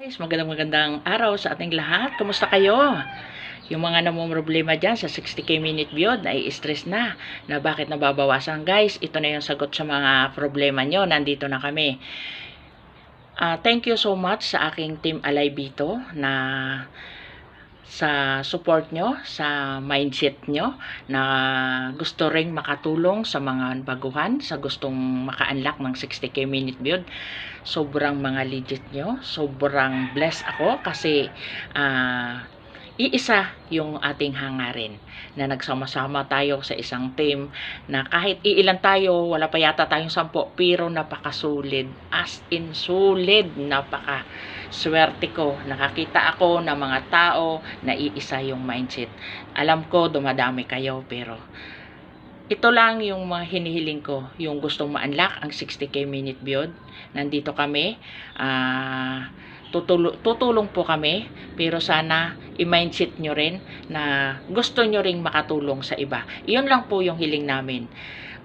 Guys, magandang araw sa ating lahat. Kumusta kayo? Yung mga namumroblema dyan sa 60k minute view, nai-stress na bakit nababawasan. Guys, ito na yung sagot sa mga problema nyo. Nandito na kami. Thank you so much sa aking Team Alive dito na sa support nyo, sa mindset nyo na gusto ring makatulong sa mga baguhan, sa gustong maka-unlock ng 60k minute build. Sobrang mga legit nyo, sobrang blessed ako kasi iisa yung ating hangarin na nagsama-sama tayo sa isang team na kahit iilan tayo, wala pa yata tayong 10, pero napakasulit, as in sulit, napakaswerte ko. Nakakita ako ng mga tao na iisa yung mindset. Alam ko dumadami kayo, pero ito lang yung mga hinihiling ko, yung gustong ma-unlock ang 60k minute build. Nandito kami, tutulong po kami, pero sana i-mindset nyo rin na gusto nyo ring makatulong sa iba. Iyon lang po yung hiling namin.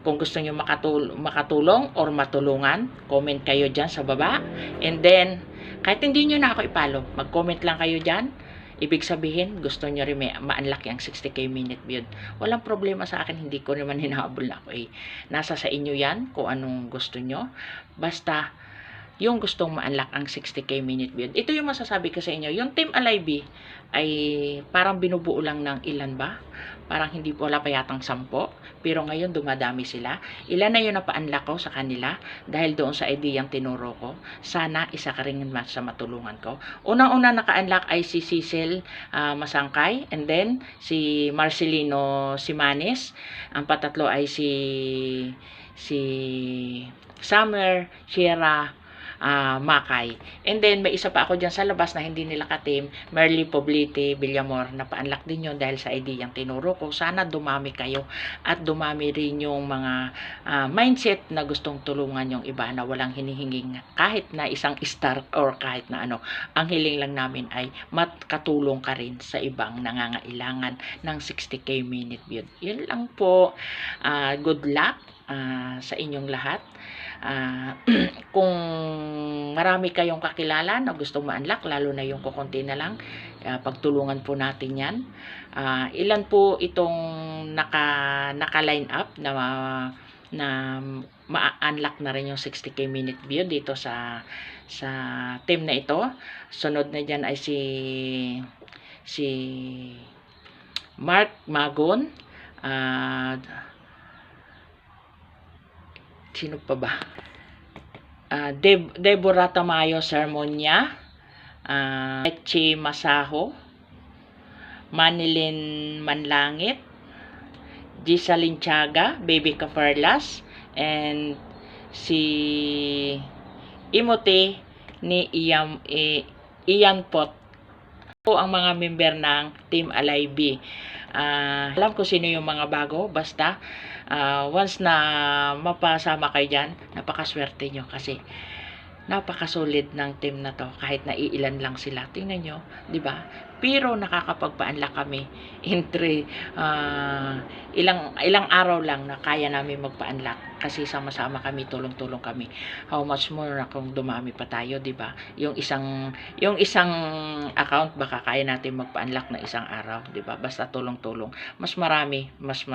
Kung gusto nyo makatulong or matulungan, comment kayo dyan sa baba. And then, kahit hindi nyo na ako ipalo, mag-comment lang kayo dyan. Ibig sabihin, gusto nyo rin ma-unlock yung 60k minute build. Walang problema sa akin, hindi ko naman hinahabol na ako. Nasa sa inyo yan, kung anong gusto nyo. Basta, yung gustong ma-unlock ang 60k minute build. Ito yung masasabi ko sa inyo. Yung Team Alive ay parang binubuo lang ng ilan ba? Parang hindi po, wala pa yatang 10. Pero ngayon dumadami sila. Ilan na yun na pa-unlock ko sa kanila dahil doon sa ideyang tinuro ko. Sana isa ka rin sa matulungan ko. Unang-una naka-unlock ay si Cecil Masangkay, and then si Marcelino Simanes. Ang patatlo ay si Summer Sierra Makay. And then, may isa pa ako dyan sa labas na hindi nila ka-team, Merly Poblete Villamor, na pa-unlock din yun dahil sa ID yung tinuro ko. Sana dumami kayo at dumami rin yung mga mindset na gustong tulungan yung iba na walang hinihinging kahit na isang star or kahit na ano. Ang hiling lang namin ay makatulong ka rin sa ibang nangangailangan ng 60k minute build. Yun lang po. Good luck sa inyong lahat. Kung marami kayong kakilala na gustong ma-unlock, lalo na yung kukunti na lang, pagtulungan po natin yan. Ilan po itong naka-line up na ma-unlock na rin yung 60k minute view dito sa team na ito. Sunod na dyan ay si Mark Magon, sino pa ba? Deborah Tamayo Sermonia, Echi Masaho, Manilin Manlangit, Gisa Linchaga, Baby Kaperlas, and si Imote ni Ian Pot po ang mga member ng Team Alive. Alam ko sino yung mga bago, basta once na mapasama kayo dyan, napakaswerte nyo kasi napakasolid ng team na to, kahit na iilan lang sila. Tingnan nyo, di ba? Pero nakakapagpa-unlock kami in ilang araw lang na kaya namin magpa-unlock kasi sama-sama kami, tulong-tulong kami. How much more na kung dumami pa tayo, di ba? Yung isang account baka kaya natin magpa-unlock na isang araw, di ba? Basta tulong-tulong. Mas marami, mas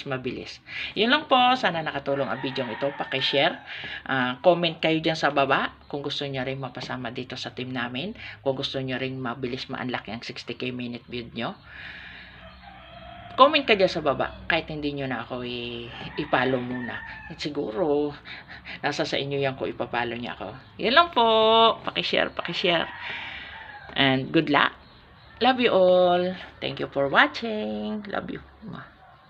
mabilis. Yun lang po, sana nakatulong ang video ito. Paki-share, comment kayo diyan sa baba kung gusto niyo rin mapasama dito sa team namin. Kung gusto niyo rin mabilis ma-unlock ang 60k minute build nyo, comment ka dyan sa baba. Kahit hindi nyo na ako i-follow muna. At siguro, nasa sa inyo yan kung ipapalo niya ako. Yan lang po. Pakishare. And good luck. Love you all. Thank you for watching. Love you.